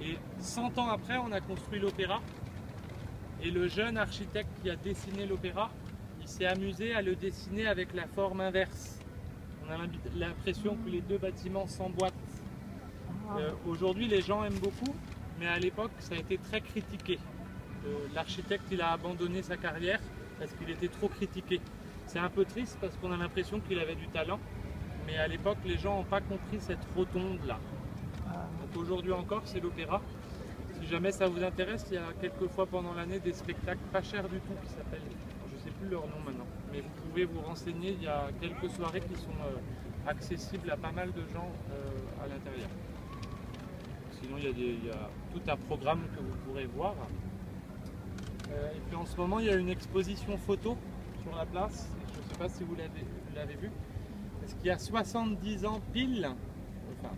Et 100 ans après, on a construit l'opéra. Et le jeune architecte qui a dessiné l'opéra, il s'est amusé à le dessiner avec la forme inverse. On a l'impression que les deux bâtiments s'emboîtent. Aujourd'hui, les gens aiment beaucoup, mais à l'époque, ça a été très critiqué. L'architecte, il a abandonné sa carrière parce qu'il était trop critiqué. C'est un peu triste parce qu'on a l'impression qu'il avait du talent, mais à l'époque, les gens n'ont pas compris cette rotonde-là. Donc aujourd'hui encore, c'est l'opéra. Si jamais ça vous intéresse, il y a quelques fois pendant l'année des spectacles pas chers du tout qui s'appellent, je ne sais plus leur nom maintenant, mais vous pouvez vous renseigner, il y a quelques soirées qui sont accessibles à pas mal de gens à l'intérieur. Sinon, il y a tout un programme que vous pourrez voir. Et puis en ce moment, il y a une exposition photo sur la place. Je ne sais pas si vous l'avez vu. Parce qu'il y a 70 ans pile, enfin,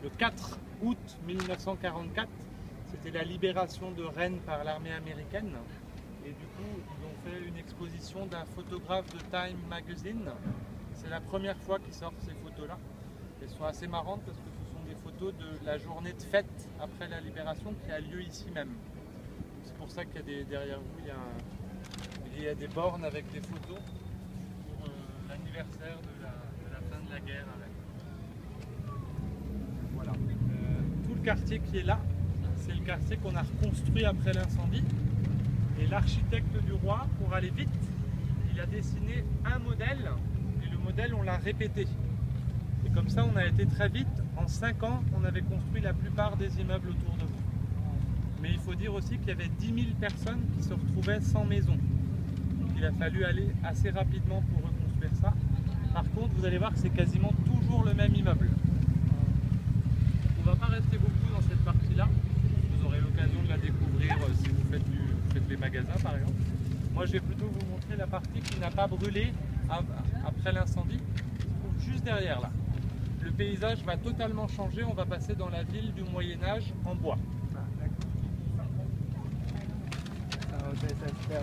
le 4 août 1944, c'était la libération de Rennes par l'armée américaine. Et du coup, ils ont fait une exposition d'un photographe de Time Magazine. C'est la première fois qu'ils sortent ces photos-là. Elles sont assez marrantes parce que ce sont des photos de la journée de fête après la libération qui a lieu ici même. C'est pour ça qu'il y a derrière vous, il y a des bornes avec des photos pour l'anniversaire de la fin de la guerre. Voilà. Tout le quartier qui est là, c'est le quartier qu'on a reconstruit après l'incendie. Et l'architecte du roi, pour aller vite, il a dessiné un modèle et le modèle, on l'a répété. Et comme ça, on a été très vite. En 5 ans, on avait construit la plupart des immeubles autour de vous. Mais il faut dire aussi qu'il y avait 10 000 personnes qui se retrouvaient sans maison. Donc il a fallu aller assez rapidement pour reconstruire ça. Par contre, vous allez voir que c'est quasiment toujours le même immeuble. On ne va pas rester beaucoup dans cette partie-là. Vous aurez l'occasion de la découvrir si vous faites les magasins par exemple. Moi, je vais plutôt vous montrer la partie qui n'a pas brûlé après l'incendie. Juste derrière là. Le paysage va totalement changer. On va passer dans la ville du Moyen-Âge en bois. Ça va, ça va se faire.